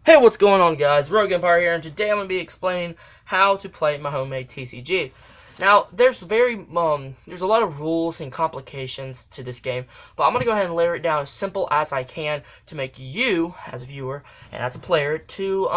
Hey, what's going on, guys? Rogue Empire here, and today I'm going to be explaining how to play my homemade TCG. Now, there's a lot of rules and complications to this game, but I'm going to go ahead and layer it down as simple as I can to make you, as a viewer and as a player, to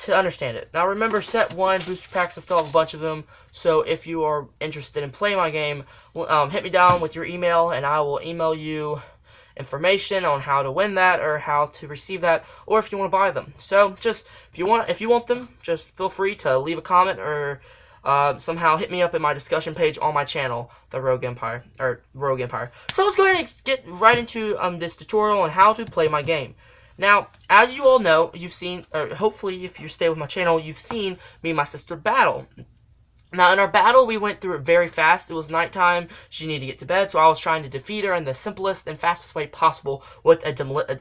understand it. Now, remember, set 1 booster packs, I still have a bunch of them, so if you are interested in playing my game, hit me down with your email, and I will email you information on how to win that or how to receive that, or if you want to buy them. So just if you want them, just feel free to leave a comment or somehow hit me up in my discussion page on my channel, the Rogue Empire. So let's go ahead and get right into this tutorial on how to play my game. Now, as you all know, you've seen, or hopefully if you stay with my channel, you've seen me and my sister battle. Now, in our battle, we went through it very fast. It was nighttime. She needed to get to bed, so I was trying to defeat her in the simplest and fastest way possible with a demolition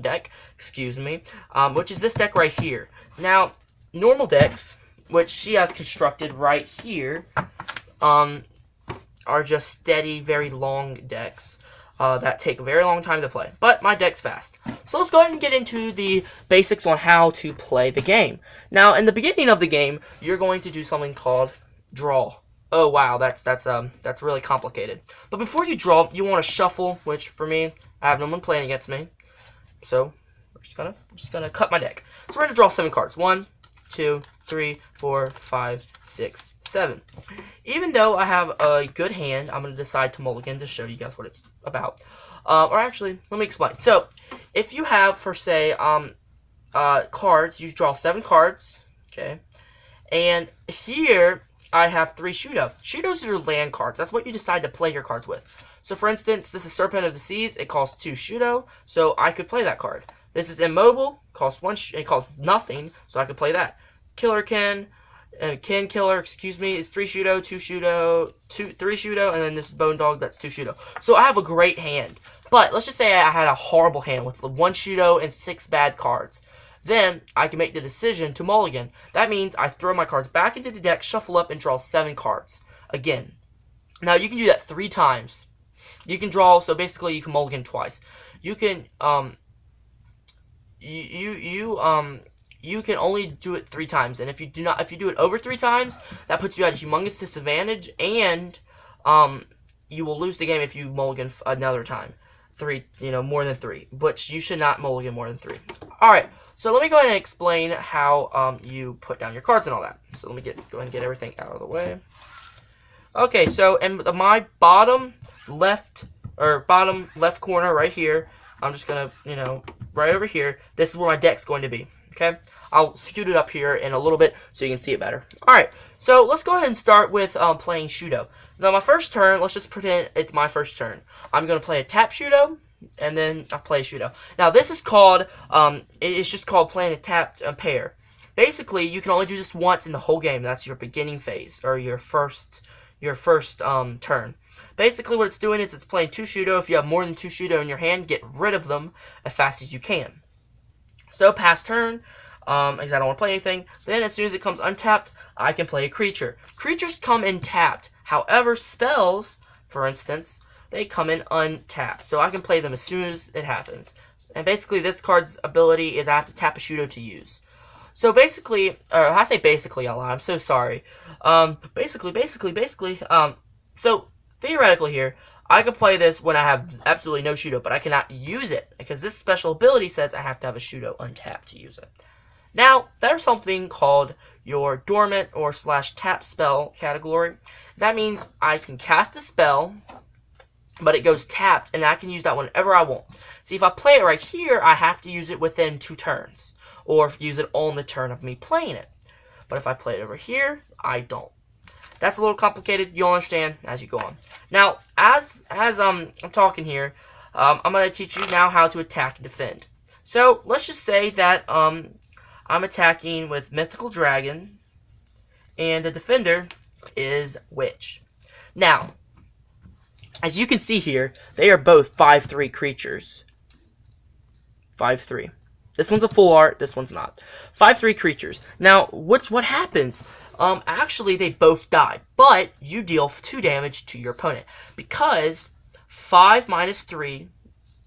deck, which is this deck right here. Now, normal decks, which she has constructed right here, are just steady, very long decks. That take a very long time to play. But my deck's fast. So let's go ahead and get into the basics on how to play the game. Now, in the beginning of the game, you're going to do something called draw. Oh wow, that's really complicated. But before you draw, you want to shuffle, which for me, I have no one playing against me. So we're just gonna cut my deck. So we're gonna draw 7 cards. 1, 2, 3, 4, 5, 6, 7. Even though I have a good hand, I'm going to decide to mulligan to show you guys what it's about. Or actually, let me explain. So, if you have, for say, cards, you draw 7 cards, okay? And here, I have 3 Shudo. Shudos are land cards. That's what you decide to play your cards with. So, for instance, this is Serpent of the Seas. It costs 2 Shudo, so I could play that card. This is Immobile. It costs nothing, so I could play that. Killer Ken. Ken Killer, is 3 Shudo, 2 Shudo, 3 Shudo, and then this is Bone Dog, that's 2 Shudo. So I have a great hand. But let's just say I had a horrible hand with 1 Shudo and 6 bad cards. Then I can make the decision to mulligan. That means I throw my cards back into the deck, shuffle up, and draw 7 cards. Again. Now you can do that 3 times. You can draw, so basically you can mulligan twice. You can, you can only do it 3 times, and if you do it over 3 times, that puts you at a humongous disadvantage, and you will lose the game if you mulligan another time. More than 3, but you should not mulligan more than 3. All right, so let me go ahead and explain how you put down your cards and all that. So let me go ahead and get everything out of the way. Okay, so in my bottom left corner right here, I'm just gonna, right over here. This is where my deck's going to be. Okay, I'll scoot it up here in a little bit so you can see it better. Alright, so let's go ahead and start with playing Shudo. Now, my first turn, let's just pretend it's my first turn. I'm going to play a tap Shudo, and then I'll play a Shudo. Now, this is called, it's just called playing a tapped pair. Basically, you can only do this once in the whole game. That's your beginning phase, or your first turn. Basically, what it's doing is it's playing 2 Shudo. If you have more than 2 Shudo in your hand, get rid of them as fast as you can. So, pass turn, because I don't want to play anything. Then, as soon as it comes untapped, I can play a creature. Creatures come in tapped. However, spells, for instance, they come in untapped. So, I can play them as soon as it happens. And basically, this card's ability is I have to tap a Shudo to use. So, basically, or I say basically a lot, I'm so sorry. So, theoretically here, I could play this when I have absolutely no Shudo, but I cannot use it, because this special ability says I have to have a Shudo untapped to use it. Now, there's something called your dormant or / tap spell category. That means I can cast a spell, but it goes tapped, and I can use that whenever I want. See, if I play it right here, I have to use it within 2 turns, or use it on the turn of me playing it. But if I play it over here, I don't. That's a little complicated. You'll understand as you go on. Now, as I'm talking here, I'm going to teach you now how to attack and defend. So, let's just say that I'm attacking with Mythical Dragon, and the defender is Witch. Now, as you can see here, they are both 5/3 creatures. 5/3. This one's a full art, this one's not. 5/3 creatures. Now, what happens? Actually, they both die, but you deal 2 damage to your opponent. Because 5 minus 3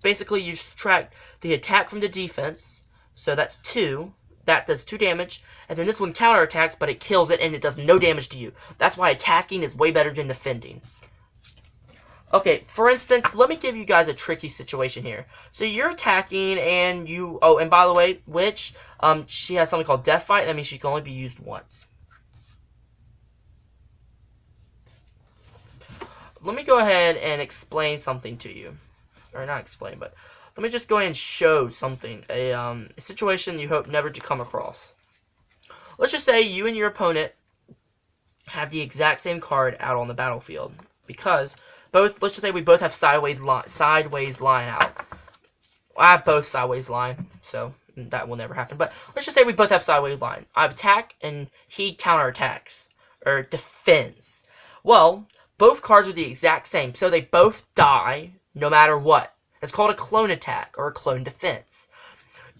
basically you subtract the attack from the defense. So that's 2. That does 2 damage. And then this one counterattacks, but it kills it and it does no damage to you. That's why attacking is way better than defending. Okay, for instance, let me give you guys a tricky situation here. So you're attacking and you... Oh, and by the way, Witch, she has something called Death Fight. That means she can only be used once. Let me go ahead and explain something to you. Or not explain, but let me just go ahead and show something. A situation you hope never to come across. Let's just say you and your opponent have the exact same card out on the battlefield. Because let's just say we both have sideways line out. I have both sideways line, so that will never happen. But let's just say we both have sideways line. I attack and he counterattacks. Or defends. Well, both cards are the exact same, so they both die no matter what. It's called a clone attack or a clone defense.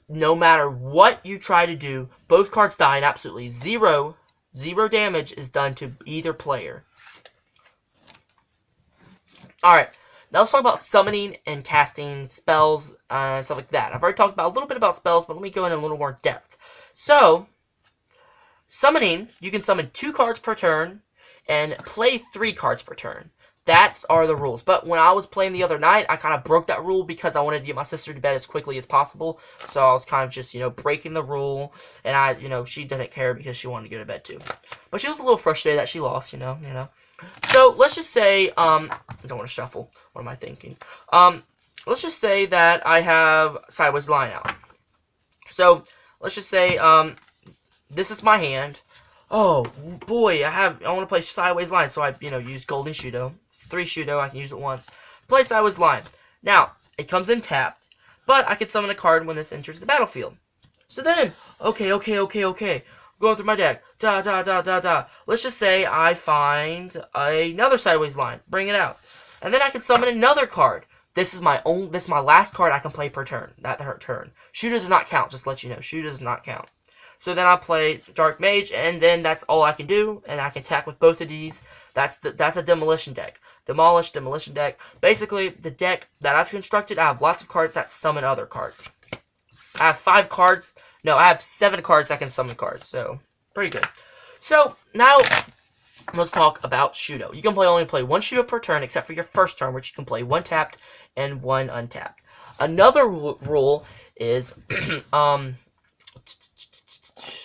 No matter what you try to do, both cards die and absolutely zero damage is done to either player. Alright, now let's talk about summoning and casting spells and stuff like that. I've already talked about a little bit about spells, but let me go in a little more depth. So, summoning, you can summon 2 cards per turn and play 3 cards per turn. That are the rules. But when I was playing the other night, I kind of broke that rule because I wanted to get my sister to bed as quickly as possible. So I was kind of just, breaking the rule. And she didn't care because she wanted to go to bed too. But she was a little frustrated that she lost, So let's just say, I don't want to shuffle. What am I thinking? Let's just say that I have sideways line out. So let's just say, this is my hand. Oh boy, I want to play sideways line, so I use Golden Shudo. It's 3 Shudo, I can use it once. Play sideways line. Now it comes in tapped, but I can summon a card when this enters the battlefield. So then, okay. Going through my deck, Let's just say I find another sideways line. Bring it out, and then I can summon another card. This is my last card I can play per turn. That turn. Shudo does not count. Just to let you know, Shudo does not count. So then I play Dark Mage, and then that's all I can do, and I can attack with both of these. That's a demolition deck. Demolition deck. Basically, the deck that I've constructed, I have lots of cards that summon other cards. I have 5 cards. No, I have 7 cards that can summon cards, so pretty good. So now let's talk about Shudo. You can only play 1 Shudo per turn, except for your first turn, which you can play 1 tapped and 1 untapped. Another rule is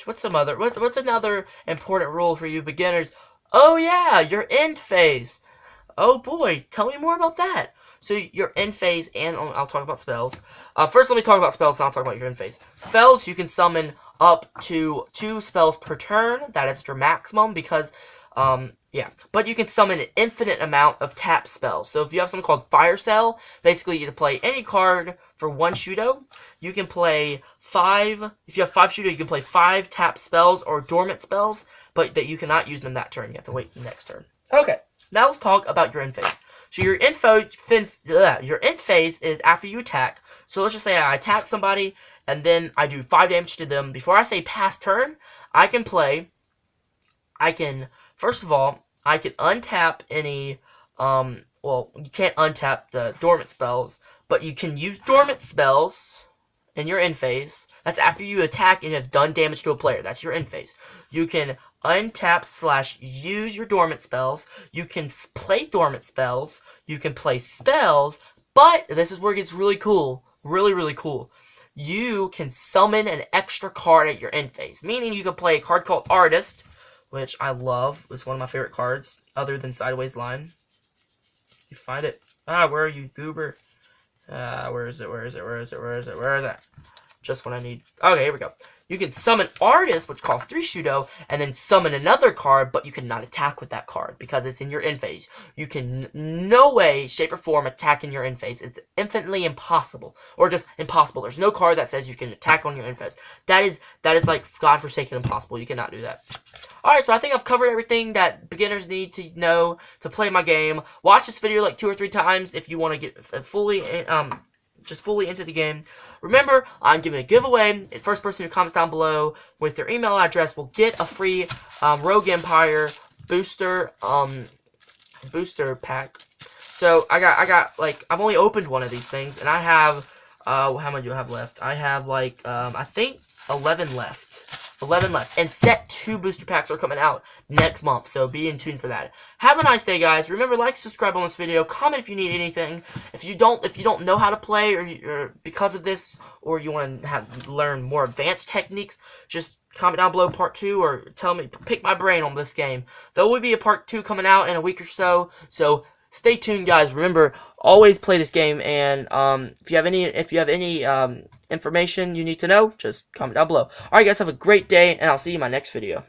what's another important rule for you beginners? Oh yeah, your end phase. Oh boy, tell me more about that. So your end phase, and I'll talk about spells. First, let me talk about spells, and I'll talk about your end phase. Spells, you can summon up to 2 spells per turn. That is your maximum, because, But you can summon an infinite amount of tap spells. So if you have something called Fire Cell, basically you can play any card for 1 Shudo. You can play 5, if you have 5 Shudo, you can play 5 tap spells or dormant spells, but that you cannot use them that turn. You have to wait the next turn. Okay, now let's talk about your end phase. So your end phase is after you attack. So let's just say I attack somebody, and then I do 5 damage to them. Before I say pass turn, first of all, I can untap any, well, you can't untap the dormant spells, but you can use dormant spells in your end phase. That's after you attack and have done damage to a player. That's your end phase. You can untap / use your dormant spells. You can play dormant spells. You can play spells, but this is where it gets really cool. Really, really cool. You can summon an extra card at your end phase, meaning you can play a card called Artist, which I love. It's one of my favorite cards, other than Sideways Line. You find it. Where are you, goober? Where is it? Just when I need... Okay, here we go. You can summon Artist, which costs 3 Shudo, and then summon another card, but you cannot attack with that card, because it's in your end phase. You can no way, shape, or form attack in your end phase. It's infinitely impossible. Or just impossible. There's no card that says you can attack on your end phase. That is like godforsaken impossible. You cannot do that. Alright, so I think I've covered everything that beginners need to know to play my game. Watch this video like 2 or 3 times if you want to get fully into the game. Remember, I'm giving a giveaway. The first person who comments down below with their email address will get a free Rogue Empire booster pack. So I got like I've only opened one of these things, and I have how many do I have left? I have like I think 11 left. 11 left, and set 2 booster packs are coming out next month, so be in tune for that. Have a nice day, guys. Remember, like, subscribe on this video, comment if you need anything. If you don't know how to play, or because of this, or you want to learn more advanced techniques, just comment down below part 2, or tell me, pick my brain on this game. There will be a part 2 coming out in a week or so, so stay tuned, guys. Remember, always play this game, and if you have any information you need to know, just comment down below. Alright, guys, have a great day, and I'll see you in my next video.